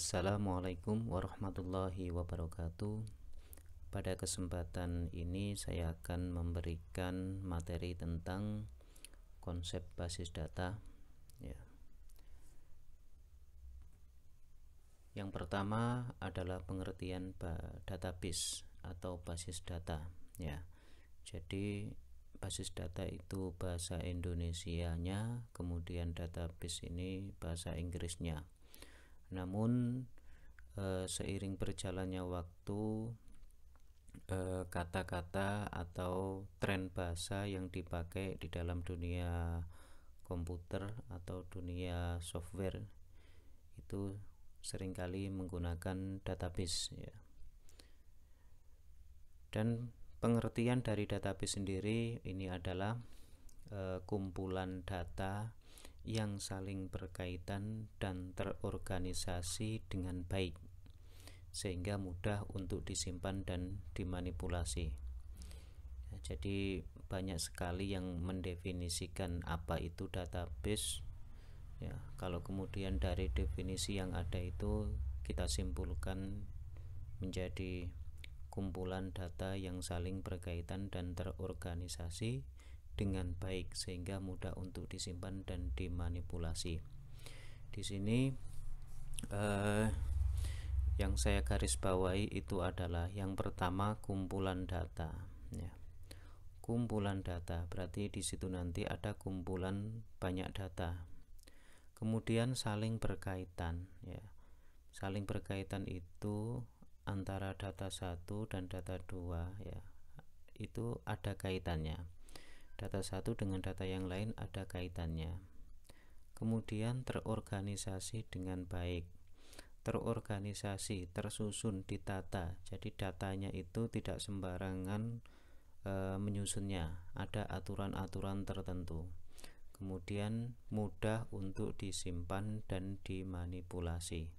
Assalamualaikum warahmatullahi wabarakatuh. Pada kesempatan ini saya akan memberikan materi tentang konsep basis data ya. Yang pertama adalah pengertian database atau basis data ya. Jadi basis data itu bahasa Indonesianya, kemudian database ini bahasa Inggrisnya. Namun seiring berjalannya waktu, kata-kata atau tren bahasa yang dipakai di dalam dunia komputer atau dunia software itu seringkali menggunakan database ya. Dan pengertian dari database sendiri ini adalah kumpulan data yang saling berkaitan dan terorganisasi dengan baik sehingga mudah untuk disimpan dan dimanipulasi ya. Jadi banyak sekali yang mendefinisikan apa itu database ya. Kalau kemudian dari definisi yang ada itu kita simpulkan menjadi kumpulan data yang saling berkaitan dan terorganisasi dengan baik sehingga mudah untuk disimpan dan dimanipulasi. Di sini yang saya garis bawahi itu adalah yang pertama kumpulan data ya. Kumpulan data berarti di situ nanti ada kumpulan banyak data. Kemudian saling berkaitan ya. Saling berkaitan itu antara data 1 dan data 2 ya. Itu ada kaitannya. Data 1 dengan data yang lain ada kaitannya. Kemudian terorganisasi dengan baik. Terorganisasi, tersusun, ditata. Jadi datanya itu tidak sembarangan menyusunnya. Ada aturan-aturan tertentu. Kemudian mudah untuk disimpan dan dimanipulasi.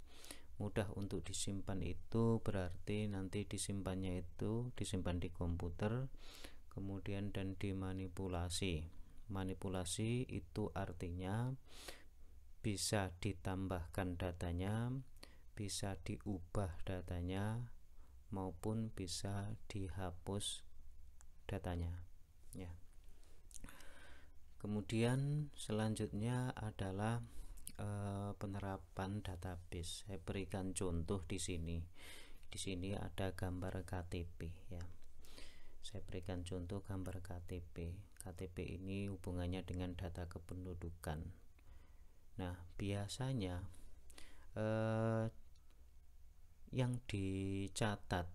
Mudah untuk disimpan itu berarti nanti disimpannya itu disimpan di komputer, kemudian dan dimanipulasi. Manipulasi itu artinya bisa ditambahkan datanya, bisa diubah datanya, maupun bisa dihapus datanya ya. Kemudian selanjutnya adalah penerapan database. Saya berikan contoh di sini. Di sini ada gambar KTP ya. Saya berikan contoh gambar KTP. KTP ini hubungannya dengan data kependudukan. Nah, biasanya yang dicatat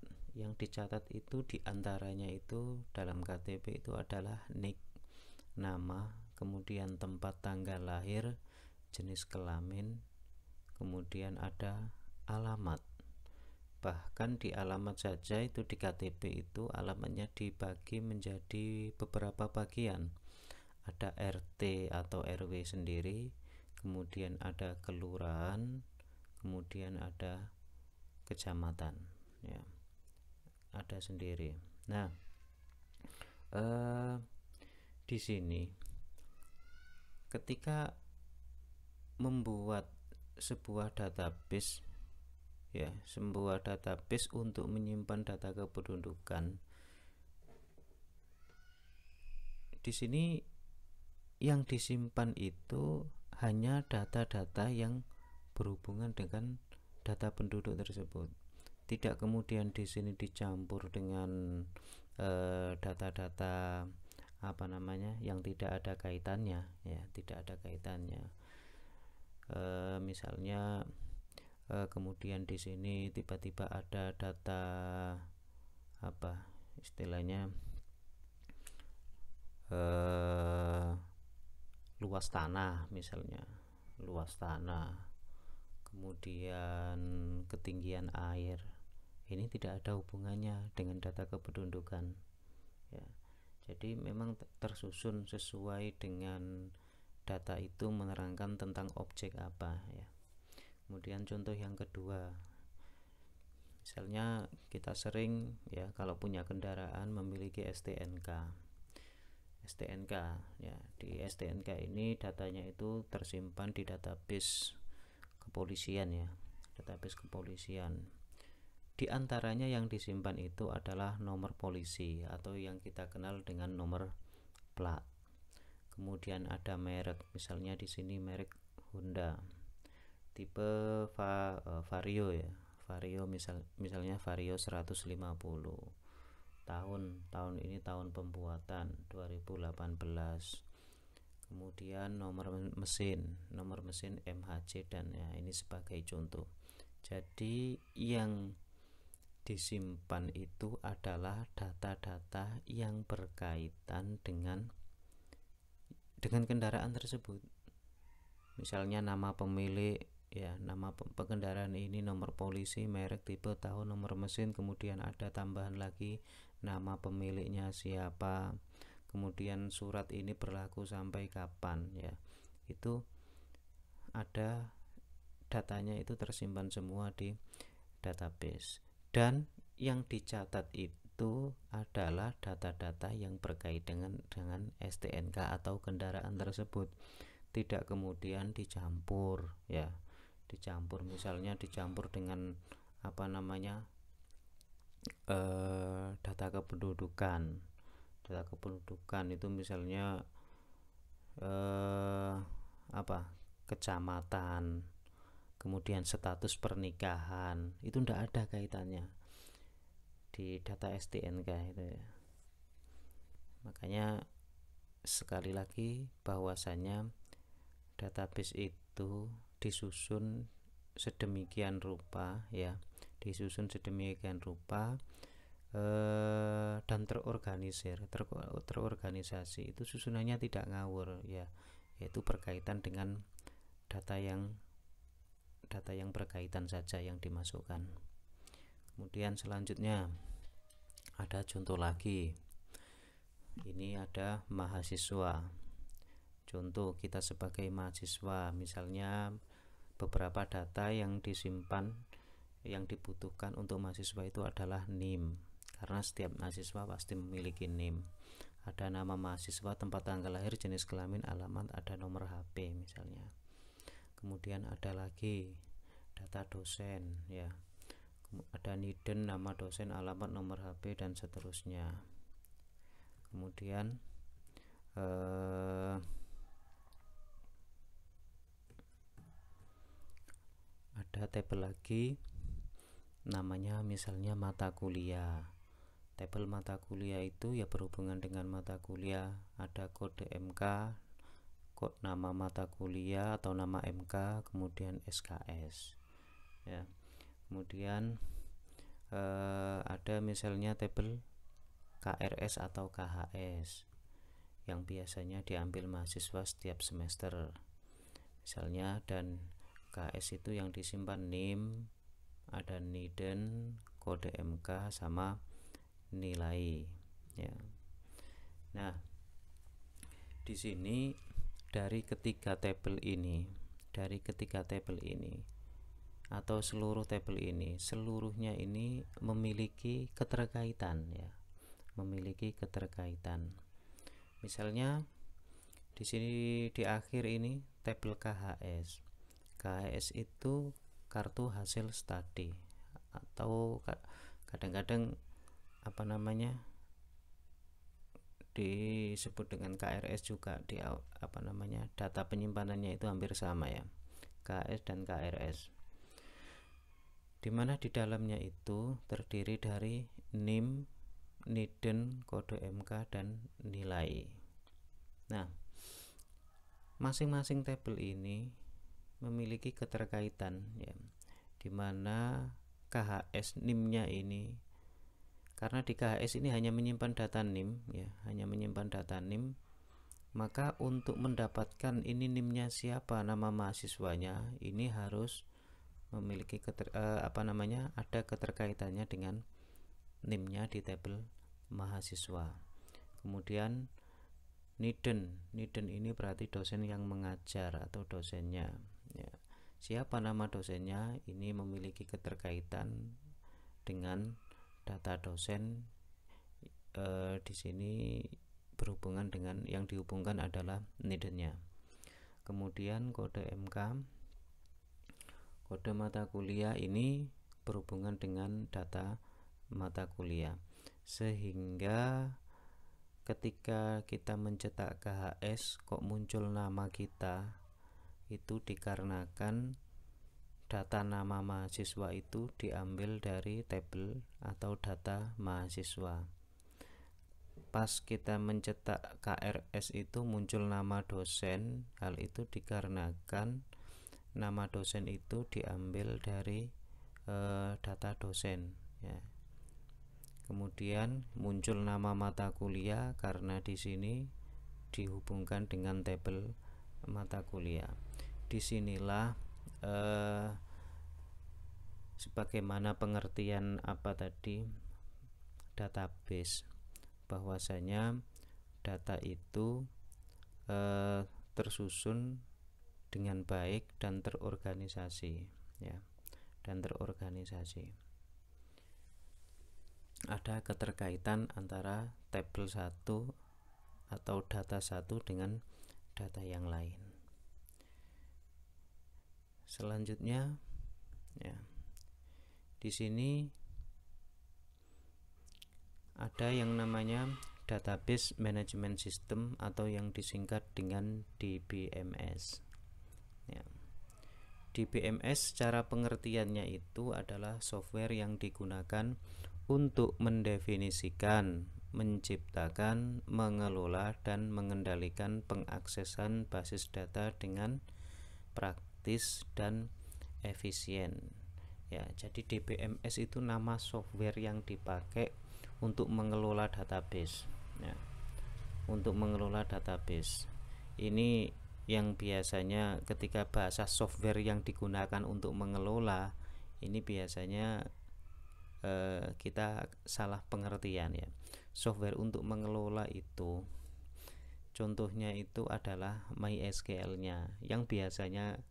itu diantaranya itu dalam KTP itu adalah NIK, nama, kemudian tempat tanggal lahir, jenis kelamin, kemudian ada alamat. Bahkan di alamat saja itu di KTP itu alamatnya dibagi menjadi beberapa bagian. Ada RT atau RW sendiri, kemudian ada kelurahan, kemudian ada kecamatan ya. Ada sendiri. Nah, di sini ketika membuat sebuah database ya, sebuah database untuk menyimpan data kependudukan, di sini yang disimpan itu hanya data-data yang berhubungan dengan data penduduk tersebut. Tidak kemudian di sini dicampur dengan data-data yang tidak ada kaitannya ya, tidak ada kaitannya. Misalnya kemudian di sini tiba-tiba ada data istilahnya luas tanah, misalnya luas tanah, kemudian ketinggian air. Ini tidak ada hubungannya dengan data kependudukan ya. Jadi memang tersusun sesuai dengan data itu menerangkan tentang objek apa ya. Kemudian contoh yang kedua, misalnya kita sering ya kalau punya kendaraan memiliki STNK ya. Di STNK ini datanya itu tersimpan di database kepolisian ya. database kepolisian. Di antaranya yang disimpan itu adalah nomor polisi atau yang kita kenal dengan nomor plat. Kemudian ada merek, misalnya di sini merek Honda, tipe Vario ya. Vario misalnya Vario 150. Tahun ini tahun pembuatan 2018. Kemudian nomor mesin MHC dan ya, ini sebagai contoh. Jadi yang disimpan itu adalah data-data yang berkaitan dengan kendaraan tersebut. Misalnya nama pemilik ya, nama pengendaraan ini, nomor polisi, merek, tipe, tahun, nomor mesin, kemudian ada tambahan lagi nama pemiliknya siapa, kemudian surat ini berlaku sampai kapan ya. Itu ada datanya, itu tersimpan semua di database. Dan yang dicatat itu adalah data-data yang berkaitan dengan STNK atau kendaraan tersebut, tidak kemudian dicampur ya. Misalnya dicampur dengan data kependudukan itu misalnya kecamatan, kemudian status pernikahan, itu tidak ada kaitannya di data STNK itu ya. Makanya sekali lagi bahwasanya database itu disusun sedemikian rupa ya, dan terorganisasi. Itu susunannya tidak ngawur ya, yaitu berkaitan dengan data yang berkaitan saja yang dimasukkan. Kemudian selanjutnya ada contoh lagi. Ini ada mahasiswa. Contoh kita sebagai mahasiswa, misalnya beberapa data yang disimpan yang dibutuhkan untuk mahasiswa itu adalah NIM, karena setiap mahasiswa pasti memiliki NIM. Ada nama mahasiswa, tempat tanggal lahir, jenis kelamin, alamat, ada nomor HP misalnya. Kemudian ada lagi data dosen ya, ada NIDEN, nama dosen, alamat, nomor HP, dan seterusnya. Kemudian ada tabel lagi, namanya misalnya mata kuliah. Tabel mata kuliah itu ya berhubungan dengan mata kuliah, ada kode MK, nama mata kuliah atau nama MK, kemudian SKS ya. Kemudian ada misalnya tabel KRS atau KHS yang biasanya diambil mahasiswa setiap semester misalnya, dan KS itu yang disimpan NIM, ada NIDEN, kode MK, sama nilai ya. Nah, di sini dari ketiga tabel ini atau seluruh tabel ini, seluruhnya ini memiliki keterkaitan ya, Misalnya di sini di akhir ini tabel KHS. KHS itu kartu hasil studi, atau kadang-kadang disebut dengan KRS juga, data penyimpanannya itu hampir sama ya, KHS dan KRS, dimana di dalamnya itu terdiri dari NIM, NIDEN, kode MK, dan nilai. Nah, masing-masing tabel ini memiliki keterkaitan ya, dimana KHS NIM-nya ini, karena di KHS ini hanya menyimpan data NIM ya, maka untuk mendapatkan ini NIM-nya siapa, nama mahasiswanya, ini harus memiliki ada keterkaitannya dengan NIM-nya di tabel mahasiswa. Kemudian NIDEN ini berarti dosen yang mengajar atau dosennya ya. Siapa nama dosennya, ini memiliki keterkaitan dengan data dosen. Di sini berhubungan dengan, yang dihubungkan adalah NIDEN-nya. Kemudian kode MK Kode mata kuliah ini berhubungan dengan data mata kuliah, sehingga ketika kita mencetak KHS kok muncul nama kita, itu dikarenakan data nama mahasiswa itu diambil dari tabel atau data mahasiswa. Pas kita mencetak KRS itu muncul nama dosen, hal itu dikarenakan nama dosen itu diambil dari data dosen ya. Kemudian muncul nama mata kuliah karena di sini dihubungkan dengan tabel mata kuliah. Disinilah sebagaimana pengertian apa tadi database, bahwasanya data itu tersusun dengan baik dan terorganisasi ya, dan terorganisasi. Ada keterkaitan antara tabel 1 atau data 1 dengan data yang lain. Selanjutnya ya, di sini ada yang namanya Database Management System atau yang disingkat dengan DBMS ya. DBMS secara pengertiannya itu adalah software yang digunakan untuk mendefinisikan, menciptakan, mengelola, dan mengendalikan pengaksesan basis data dengan praktis dan efisien ya. Jadi DBMS itu nama software yang dipakai untuk mengelola database ya. Untuk mengelola database ini yang biasanya ketika bahasa software yang digunakan untuk mengelola ini biasanya kita salah pengertian ya. Software untuk mengelola itu contohnya itu adalah MySQL-nya, yang biasanya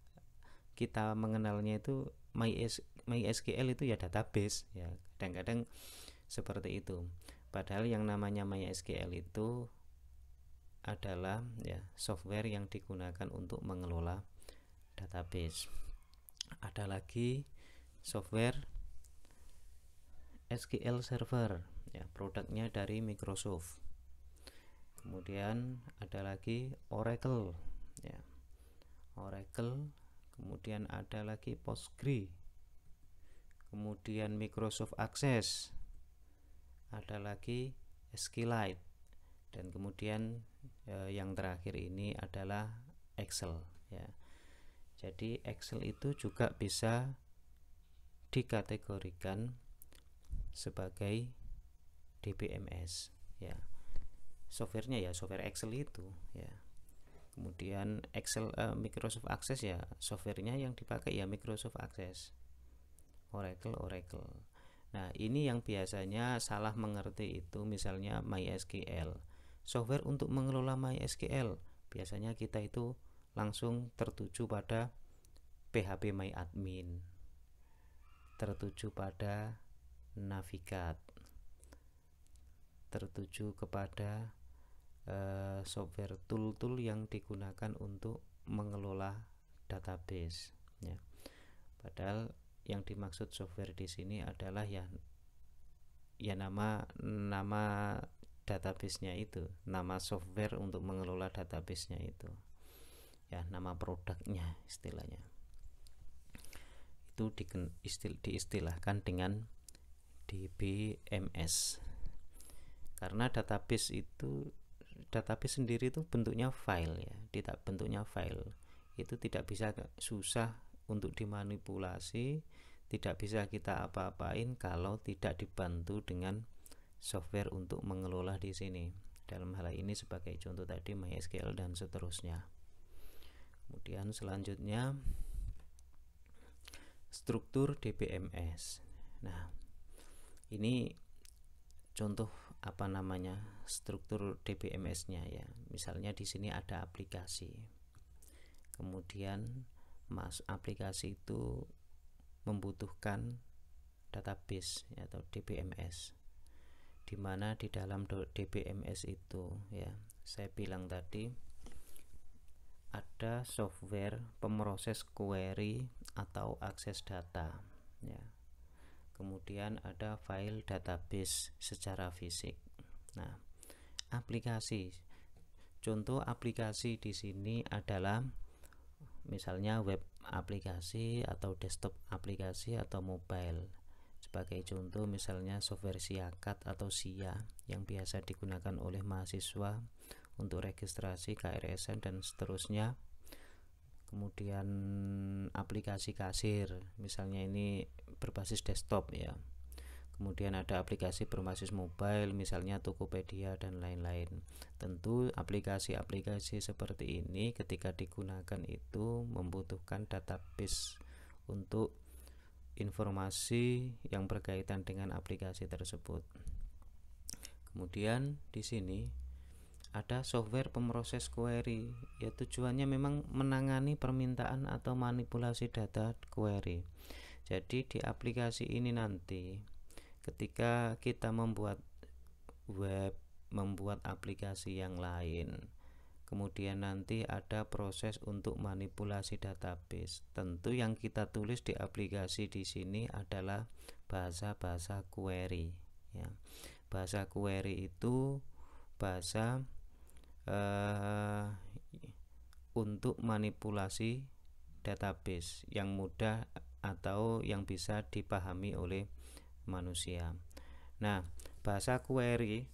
kita mengenalnya itu MySQL itu ya database ya, kadang-kadang seperti itu. Padahal yang namanya MySQL itu adalah ya software yang digunakan untuk mengelola database. Ada lagi software SQL Server ya, produknya dari Microsoft. Kemudian ada lagi Oracle ya, Oracle. Kemudian ada lagi Postgre, kemudian Microsoft Access, ada lagi SQLite, dan kemudian yang terakhir ini adalah Excel ya. Jadi Excel itu juga bisa dikategorikan sebagai DBMS ya. Softwarenya ya software Excel itu ya. Kemudian Excel Microsoft Access ya softwarenya yang dipakai ya Microsoft Access. Oracle. Nah, ini yang biasanya salah mengerti itu misalnya MySQL. Software untuk mengelola MySQL, biasanya kita itu langsung tertuju pada PHP MyAdmin, tertuju pada Navigat, tertuju kepada software tool-tool yang digunakan untuk mengelola database ya. Padahal yang dimaksud software di sini adalah ya nama database-nya itu, nama software untuk mengelola database-nya itu ya, nama produknya istilahnya. Itu diistilahkan dengan DBMS. Karena database sendiri itu bentuknya file ya, bentuknya file. Itu tidak bisa, susah untuk dimanipulasi, tidak bisa kita apa-apain kalau tidak dibantu dengan software untuk mengelola di sini. Dalam hal ini sebagai contoh tadi MySQL dan seterusnya. Kemudian selanjutnya struktur DBMS. Nah, ini contoh apa namanya struktur DBMS-nya ya. Misalnya di sini ada aplikasi. Kemudian aplikasi itu membutuhkan database atau DBMS, di mana di dalam DBMS itu ya saya bilang tadi ada software pemroses query atau akses data ya. Kemudian ada file database secara fisik. Nah, aplikasi. Contoh aplikasi di sini adalah misalnya web aplikasi atau desktop aplikasi atau mobile. Sebagai contoh misalnya software Siakat atau SIA yang biasa digunakan oleh mahasiswa untuk registrasi KRSN dan seterusnya. Kemudian aplikasi kasir, misalnya ini berbasis desktop ya. Kemudian ada aplikasi berbasis mobile, misalnya Tokopedia dan lain-lain. Tentu aplikasi-aplikasi seperti ini ketika digunakan itu membutuhkan database untuk informasi yang berkaitan dengan aplikasi tersebut. Kemudian di sini ada software pemroses query, ya tujuannya memang menangani permintaan atau manipulasi data query. Jadi di aplikasi ini nanti ketika kita membuat web, membuat aplikasi yang lain, kemudian nanti ada proses untuk manipulasi database. Tentu yang kita tulis di aplikasi di sini adalah bahasa-bahasa query ya. Bahasa query itu bahasa untuk manipulasi database yang mudah atau yang bisa dipahami oleh manusia. Nah, bahasa query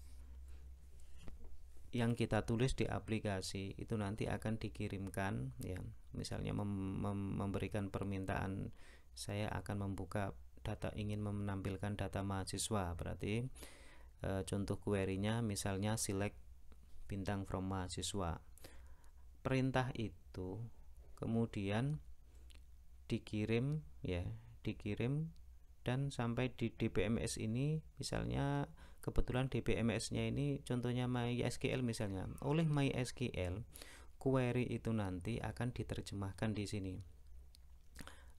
yang kita tulis di aplikasi itu nanti akan dikirimkan ya. Misalnya memberikan permintaan, saya akan membuka data, ingin menampilkan data mahasiswa, berarti contoh query-nya misalnya select bintang from mahasiswa. Perintah itu kemudian dikirim ya, dikirim dan sampai di DBMS ini, misalnya kebetulan DBMS-nya ini contohnya MySQL misalnya. Oleh MySQL, query itu nanti akan diterjemahkan di sini.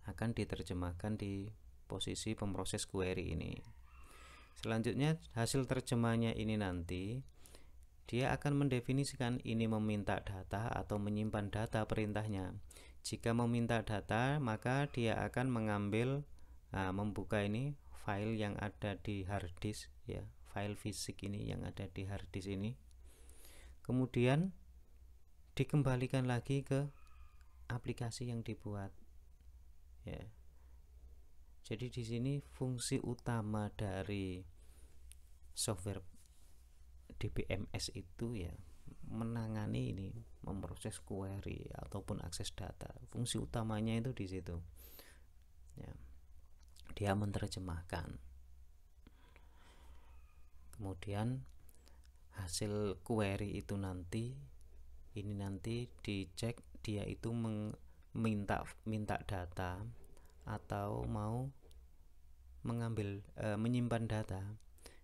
Akan diterjemahkan di posisi pemroses query ini. Selanjutnya hasil terjemahnya ini nanti dia akan mendefinisikan ini meminta data atau menyimpan data perintahnya. Jika meminta data, maka dia akan mengambil membuka ini file yang ada di hard disk ya, file fisik ini yang ada di hard disk ini. Kemudian dikembalikan lagi ke aplikasi yang dibuat ya. Jadi di sini fungsi utama dari software DBMS itu ya menangani ini, memproses query ataupun akses data. Fungsi utamanya itu di situ ya. Dia menerjemahkan. Kemudian hasil query itu nanti dicek dia itu minta data atau mau menyimpan data.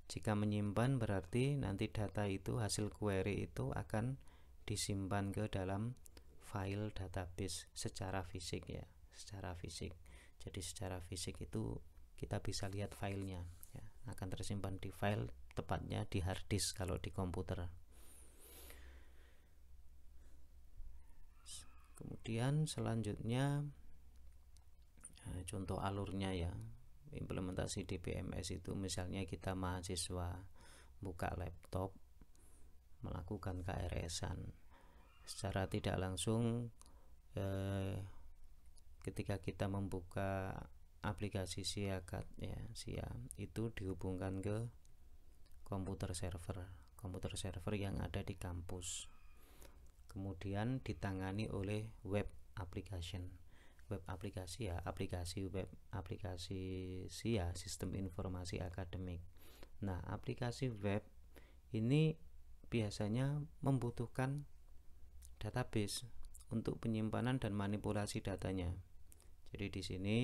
Jika menyimpan berarti nanti data itu, hasil query itu akan disimpan ke dalam file database secara fisik ya, secara fisik. Jadi secara fisik itu kita bisa lihat filenya ya, akan tersimpan di file, tepatnya di hard disk kalau di komputer. Kemudian selanjutnya contoh alurnya ya, implementasi DBMS itu misalnya kita mahasiswa buka laptop melakukan KRS-an secara tidak langsung, ketika kita membuka aplikasi Siakat ya, SIA itu dihubungkan ke komputer server yang ada di kampus. Kemudian ditangani oleh web application. Web aplikasi ya, aplikasi web, aplikasi SIA, sistem informasi akademik. Nah, aplikasi web ini biasanya membutuhkan database untuk penyimpanan dan manipulasi datanya. Jadi di sini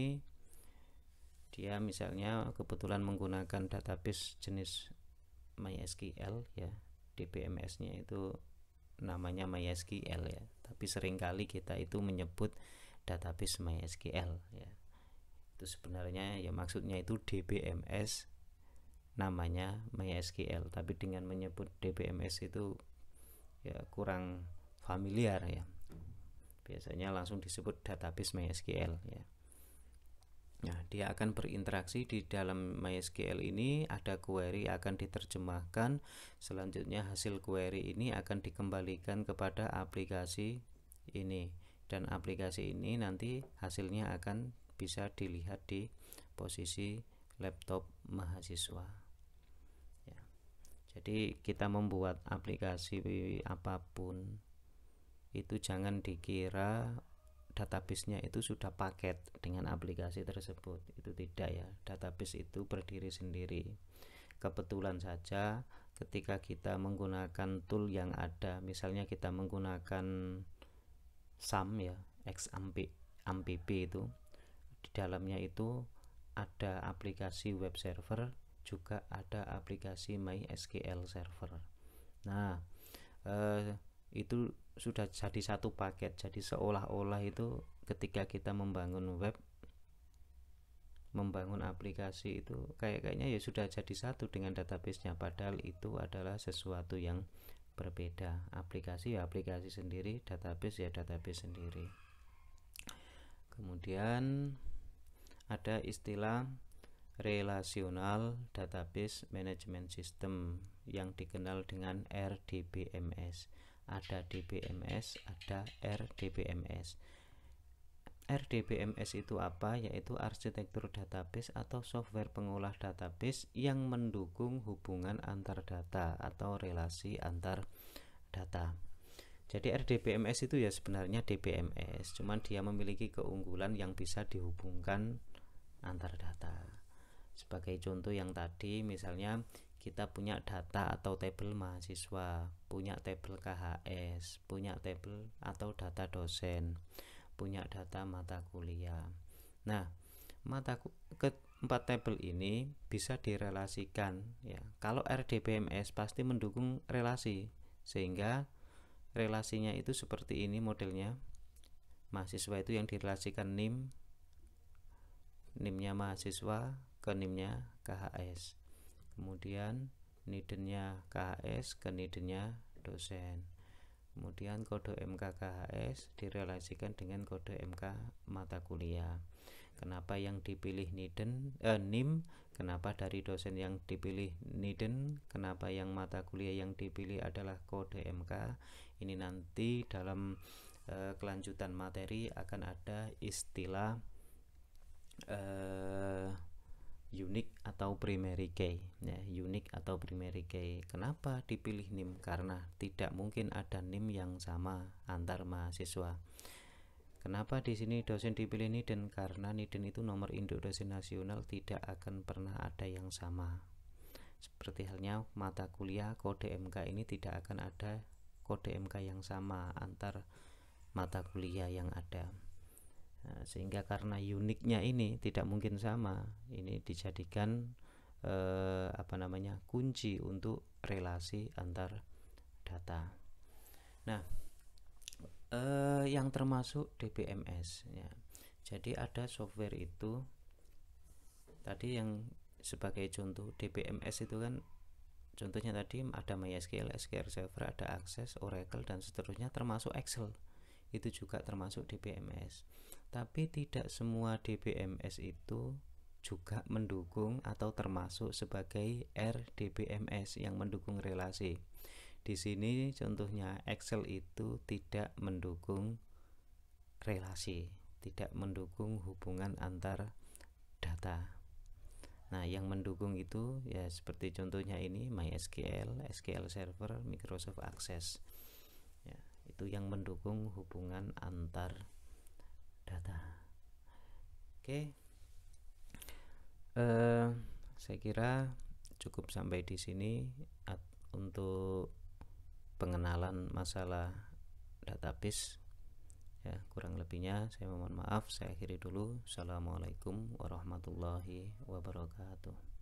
dia misalnya kebetulan menggunakan database jenis MySQL ya, DBMS-nya itu namanya MySQL ya, tapi seringkali kita itu menyebut database MySQL ya. Itu sebenarnya ya maksudnya itu DBMS, namanya MySQL, tapi dengan menyebut DBMS itu ya kurang familiar ya. biasanya langsung disebut database MySQL ya. Nah, dia akan berinteraksi di dalam MySQL ini, ada query akan diterjemahkan, selanjutnya hasil query ini akan dikembalikan kepada aplikasi ini, dan aplikasi ini nanti hasilnya akan bisa dilihat di posisi laptop mahasiswa ya. Jadi kita membuat aplikasi apapun itu jangan dikira database-nya itu sudah paket dengan aplikasi tersebut, itu tidak ya. Database itu berdiri sendiri. Kebetulan saja ketika kita menggunakan tool yang ada, misalnya kita menggunakan SAM ya, XAMPP itu, di dalamnya itu ada aplikasi web server, juga ada aplikasi MySQL server. Nah, itu sudah jadi satu paket. Jadi seolah-olah itu ketika kita membangun web, membangun aplikasi itu kayaknya ya sudah jadi satu dengan database-nya, padahal itu adalah sesuatu yang berbeda. Aplikasi ya aplikasi sendiri, database ya database sendiri. Kemudian ada istilah Relational Database Management System yang dikenal dengan RDBMS. Ada DBMS, ada RDBMS. RDBMS itu apa? Yaitu arsitektur database atau software pengolah database yang mendukung hubungan antar data atau relasi antar data. Jadi RDBMS itu ya sebenarnya DBMS, cuman dia memiliki keunggulan yang bisa dihubungkan antar data. Sebagai contoh yang tadi, misalnya kita punya data atau tabel mahasiswa, punya tabel KHS, punya tabel atau data dosen, punya data mata kuliah. Nah, keempat tabel ini bisa direlasikan ya. Kalau RDBMS pasti mendukung relasi, sehingga relasinya itu seperti ini modelnya. Mahasiswa itu yang direlasikan NIM-nya mahasiswa ke NIM-nya KHS. Kemudian nidennya KHS ke nidennya dosen. Kemudian kode MK KHS direlasikan dengan kode MK mata kuliah. Kenapa yang dipilih NIM? Kenapa dari dosen yang dipilih niden? Kenapa yang mata kuliah yang dipilih adalah kode MK? Ini nanti dalam kelanjutan materi akan ada istilah unique atau primary key ya, unique atau primary key. Kenapa dipilih NIM? Karena tidak mungkin ada NIM yang sama antar mahasiswa. Kenapa di sini dosen dipilih niden? Karena niden itu nomor induk dosen nasional, tidak akan pernah ada yang sama. Seperti halnya mata kuliah, kode MK ini tidak akan ada kode MK yang sama antar mata kuliah yang ada. Nah, sehingga karena uniknya ini tidak mungkin sama, ini dijadikan kunci untuk relasi antar data. Nah, yang termasuk DBMS ya. Jadi ada software itu tadi yang sebagai contoh DBMS itu kan contohnya tadi ada MySQL, SQL Server, ada Access, Oracle dan seterusnya, termasuk Excel. Itu juga termasuk DBMS. Tapi tidak semua DBMS itu juga mendukung atau termasuk sebagai RDBMS yang mendukung relasi. Di sini contohnya Excel itu tidak mendukung relasi, tidak mendukung hubungan antar data. Nah, yang mendukung itu ya seperti contohnya ini MySQL, SQL Server, Microsoft Access. Ya, itu yang mendukung hubungan antar data. Oke, saya kira cukup sampai di sini untuk pengenalan masalah database ya. Kurang lebihnya saya mohon maaf, saya akhiri dulu. Assalamualaikum warahmatullahi wabarakatuh.